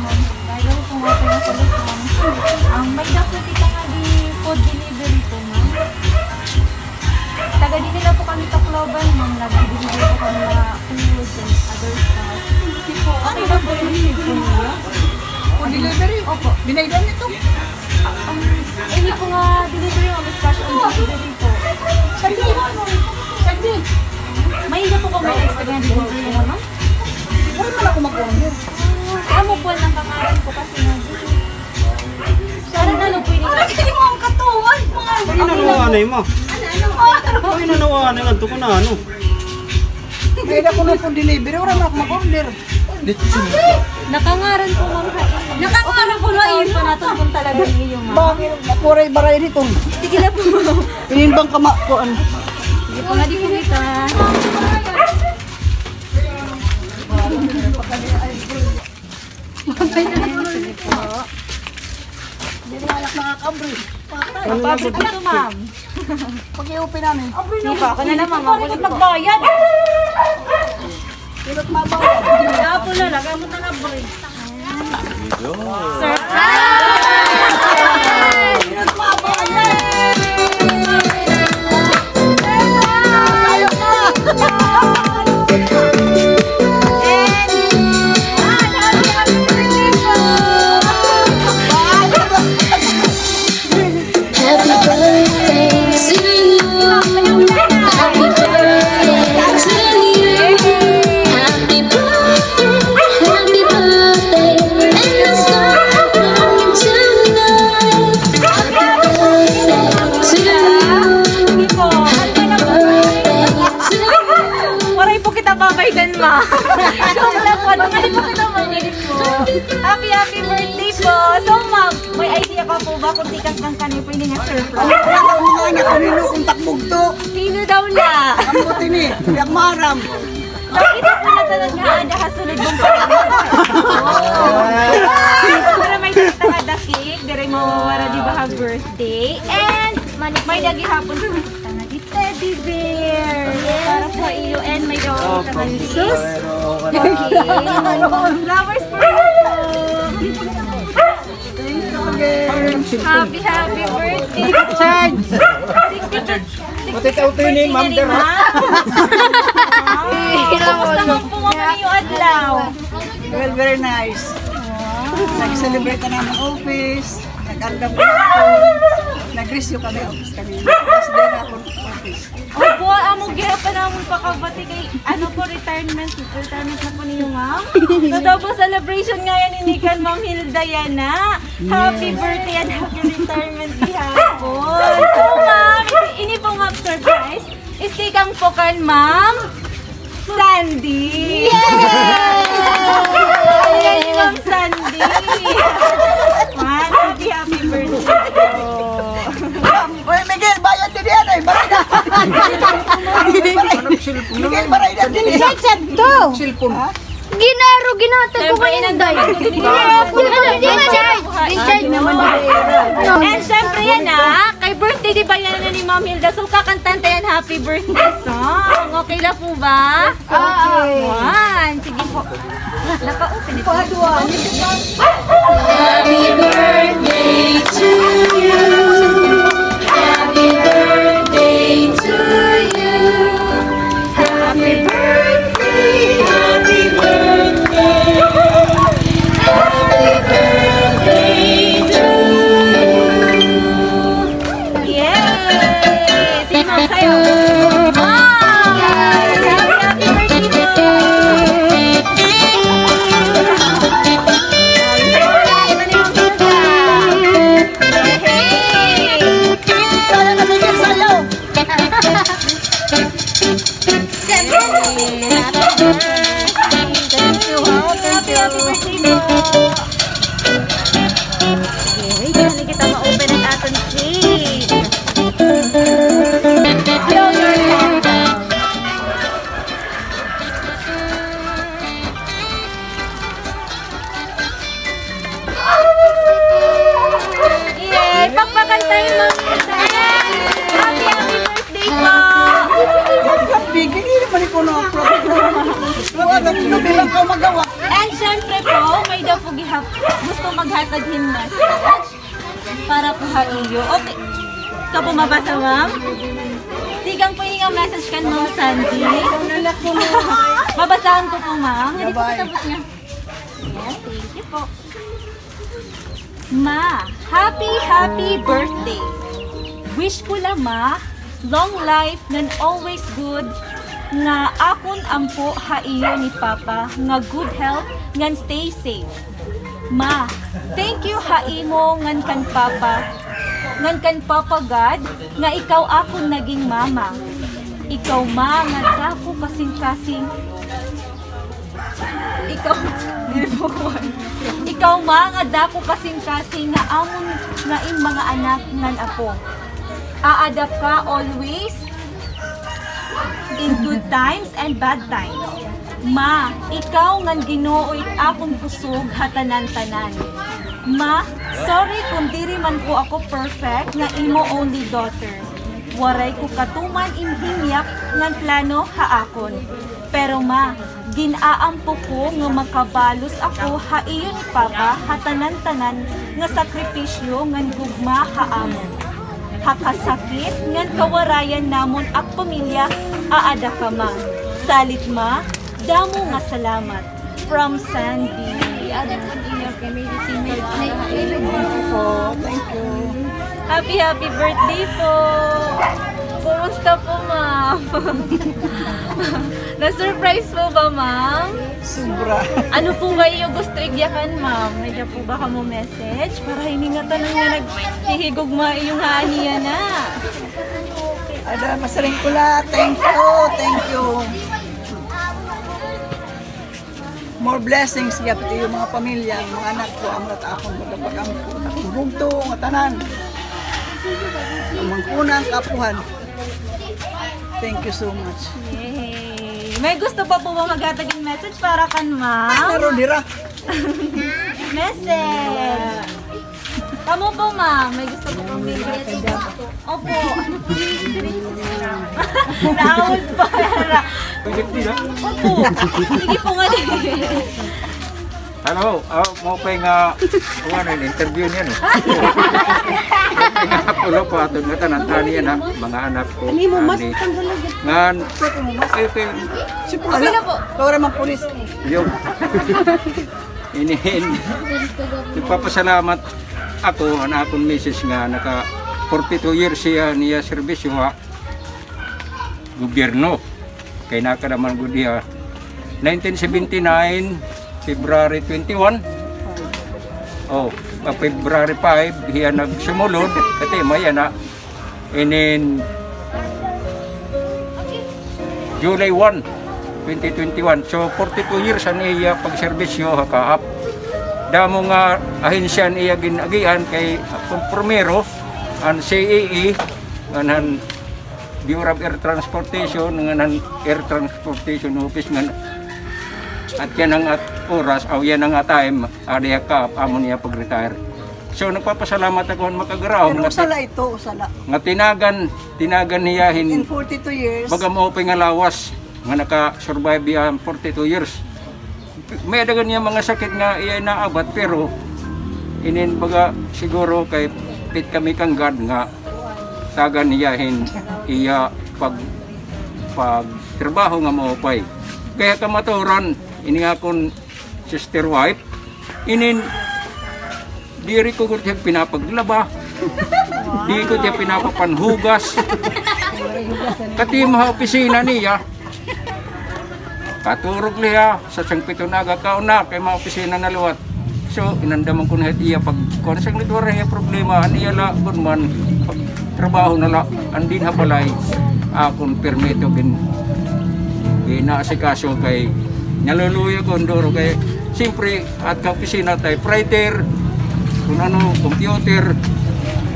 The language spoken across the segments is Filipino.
ma'am. Dahil kung nga pinasalit ma'am. May dapat ka nga di food delivery po ma'am. Taga dito na po kami Tacloban ma'am. Nag-deliver po kami na food and other stuff. Okay lang po yung receive po niya. Food delivery? Opo. Binaydan nito? Hindi po nga delivery ma'am. Cash on delivery po. Sagdi. May ina po kami extra na delivery naman. Wala man ako mag-order. Kaya mo po ng pangalan ko kasi nga. Sana na lang po yun. Wala kayo mo ang katuwan. Pag inanuwanay mo. Pag inanuwanay nga ito ko na ano. Kaya ako na food delivery. Wala man ako mag-order. Nakangaran po ma'am. Nakangaran po na yun. Panatong po talaga niyo ma'am. Bakit? Baray dito. Sige na po ma'am. Pininbang kama ko ano. Sige po nga di po kita. Sige po. Dinalak na kakabri. Papabit ito ma'am. Pag-i-open namin. Sige po. Ako na lang ma'am. Ako na magbayad. Pilot mabawa. Apo na lang. Gamot na na break. Surprise! Pilot mabawa. Happy birthday po! So ma'am, may idea ka po ba kung tikas ng kanil pwede nga surprise? Wala ko mga anak kanino kung takbog to. Sino daw na? Kambuti ni. Yak maram. So ito po na talaga ada kasulod mong pagkakas. Para may tatangada cake, dire mawawara di ba ha birthday. And may dagi hapon sa tangadi teddy bear. Para sa iyo and may dawang sus. Okay. Flowers for you. Happy birthday. Change. 60 Matitautoy ni Ma'am Dara. Kamusta mo po mga yung adlaw? Well, very nice. Nag-celebrate na namin office. Nag-andam ko ako. Nag-rescue kami office kanina. Last day na ako office. Opo, among girapan namin pakabati kay ano po retirement na po niyo ma'am. So double celebration nga yan inikan Ma'am Hilda Yana. Happy birthday and happy retirement gihapon. So ma'am, ini po nga surprise. Istikang po kan Ma'am Sandy. Yay! Ayan ni Ma'am Sandy. Ma'am, happy birthday po. Uy, Miguel, bayad din yan eh. Miguel, bayad din yan. Silpon. Ginaro, ginatag ko kayo ng day. And syempre yan kay birthday di ba yan ni Ma'am Hilda? So kakantanta yan happy birthday song. Okay na po ba? Okay. One. Sige po. Naka-open ito. Happy birthday to you. Happy birthday to you. Happy birthday, happy birthday. Happy birthday to you. Yay! Sige Ma'am sa'yo. Happy birthday po. Ito ni Ma'am Hilda. Hey! Kaya na Miguel sa'yo. Happy birthday po. Okay, hindi kita ma-open ang ating cake. Blow your candle. Yay! Pakpakan tayo Ma'am Hilda. Happy birthday po. Bigyan, hindi naman ikaw na-upload. Wala na bilang ako magawa. And syempre po, may daw po gusto maghatag him message para po haiyo. Okay. Ikaw po mabasa, ma'am? Tigang po yung message kan Ma'am Sandy. Mabasahan ko po, ma'am. Hindi po tapos niya. Yes, thank you po. Ma, happy birthday. Wish ko lang, ma, long life and always good nga akon ampo haiyo ni Papa nga good health ngan stay safe. Ma, thank you haimo ngan kan Papa God nga ikaw akon naging mama. Ikaw ma nga dako kasing-kasing. Ikaw ma nga dako kasing-kasing nga amon nga in mga anak ngan apo. Aadapt ka always in good times and bad times. Ma, ikaw ngan Ginoo akong kusog hatanan-tanan. Ma, sorry kung diri man ko ako perfect nga imo only daughter. Waray ko katuman imhimyak ngan plano haakon. Pero ma, ginaampo ko nga makabalos ako haiyo ni Papa hatanan-tanan nga sakripisyo ngan gugma haamon. Hakasakit ngan kawarayan namon ak pamilya aada ka ma. Salit ma, damo nga salamat. From Sandy. Thank you. Happy birthday po. Kumusta po, ma'am? Na-surprise po ba, ma'am? Sobra. Ano po ba yung gusto igyakan, ma'am? Medyo po ba ka mo message? Para hiningatan nga naghihigog ma yung haaniya na. Ada masaling pula. Thank you. More blessings ya pati yung mga pamilya, mga anak ko, ang akong magapagam ko, akong bugto, ang tanan. Ang mangkunang kapuhan. Thank you so much. Yay! May gusto pa po ba maghatagin message para kan, ma'am? Naroon dira. Message! Kamu po, ma'am. May gusto po pong message. Opo. Ano po yung naawag pa. Opo. Sige po nga din. Halo, mau pengen interview niya no. Ako po ato nga tanan ani na mga anak ko. Ani mo mas ngan Okay na po. Kawara mang pulis. Yung inihin. Nagpapasalamat ako ang akong misis nga naka 42 years niya serbisyo nga gobyerno. Kay nakadaman ko diya 1979 February 21. Oh, February 5 hiya nagsimulod kati maya na. And then July 1, 2021. So 42 years niya pagserbisyo haka up. Damo nga ahensya niya ginagian kay primero ang CAE nganan Bureau of Air Transportation nganan Air Transportation Office ngan at yan ang oras o yan ang time adya ka amon niya pag-retire. So nagpapasalamat ako makagaraw Pero usala ito, usala. nga tinagan niya In 42 years. baga mo nga lawas nga naka-survive yan 42 years. May dagan niya mga sakit nga iya naabat pero inin baga siguro kay pit kami kang God nga tagan niyahin iya pag trabaho nga maupay. Kaya kamaturan ini akong sister wife inin diri ko siya pinapaglaba di ko siya pinapapanhugas kati mga opisina niya katurog niya sa sangpito naga kauna kay mga opisina na luwat. So inandaman ko na iya pag konseng nito rin problema niya la gunman pag trabaho na la andin habalay akong permito ginaasikaso kay naluluyo ko ndoro kay siyempre at ka opisina tayo typewriter kung ano computer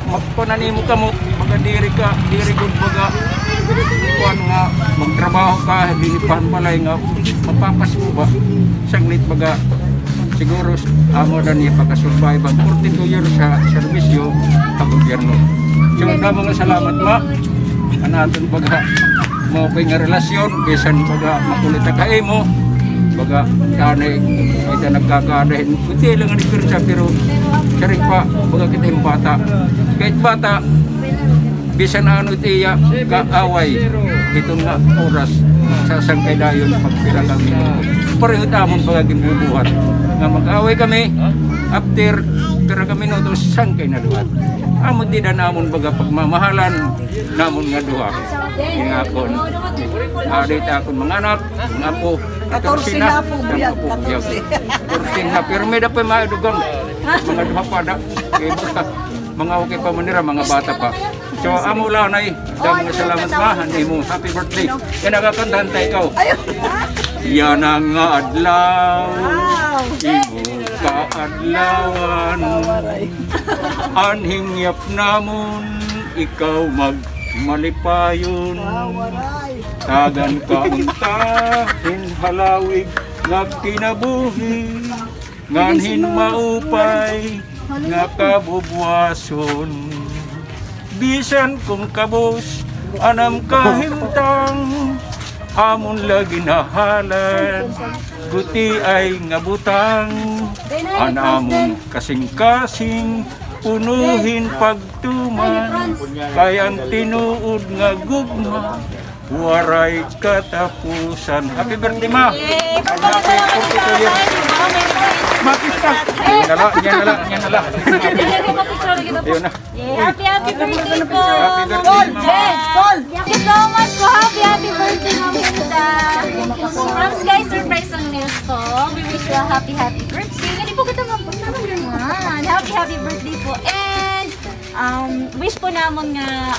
magpananimo ka mo magadiri ka diri gud baga kuan nga magtrabaho ka dinipan balay nga mapapasko ba saglit baga siguro amo na niya pagkasurvive ang 42 years sa serbisyo sa gobyerno. So damo nga salamat ma anaton baga mo nga relasyon bisan baga makulit ka mo baga tanay kita nagkakadahin. Kunti lang ang diferensya pero saring pa baga kita yung bata. Kahit bata, bisan ano tiya kaaway itong nga oras sasangkay dayon pagpila kami. Pareho tamon baga gimbubuhat. Nga mag-away kami, after pira kami no, tapos sangkay na duhat. Amon di na namon baga pagmamahalan namon nga duha. Yung akon. Adit akon mga anak, mga apo. 14 na po biyag. 14 na. Pero may dapat maadugang mga duha pa da. Mga okay pa manira, mga bata pa. So amo lang na daming salamat ma, hindi mo. Happy birthday. Yan nakakantahan tayo ikaw. Yan ang adlaw. Imo kaadlawan. Anhing yap namon, ikaw magmalipayon. Tagan ka untahin halawig nga kinabuhi. Nganhin maupay nga kabubwason. Bisan kung kabos anam kahimtang amon lagi nahalad guti ay nga butang anamon kasing-kasing punuhin pagtuman kayang tinuod nga gugma waray katapusan. Happy birthday ma! Happy 42 years! Makita! Yan nala. Ayun na. Happy birthday po! Happy birthday, Mama. Thank you so much po! Happy birthday, Ma'am Hilda! From Sky Surprise ang news po. We wish you a happy birthday. Hindi po kita mapuntahan. Happy birthday po. And wish po namon nga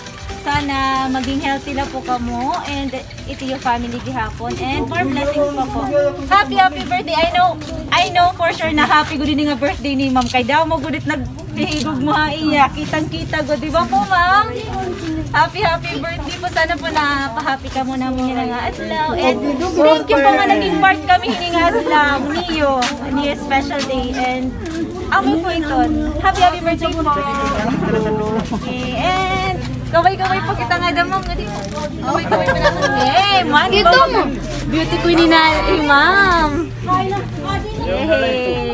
sana maging healthy na po kamo and ito yung family gihapon and more blessings pa po. Happy birthday. I know for sure na happy gud nga birthday ni Ma'am kay daw mo gudit naghihigog mo ha iya. Kitang-kita gud di ba po Ma'am? Happy birthday po. Sana po na pa-happy ka mo namin nila nga adlaw. And thank you po nga naging part kami hini nga adlaw niyo. Niyo special day and amo po ito. Happy birthday po. Okay, and kaway-kaway po kita nga damang nga di po. Kaway-kaway pa naman. Hey, man. Ito mo. Beauty queen ni na, Ma'am. Yay.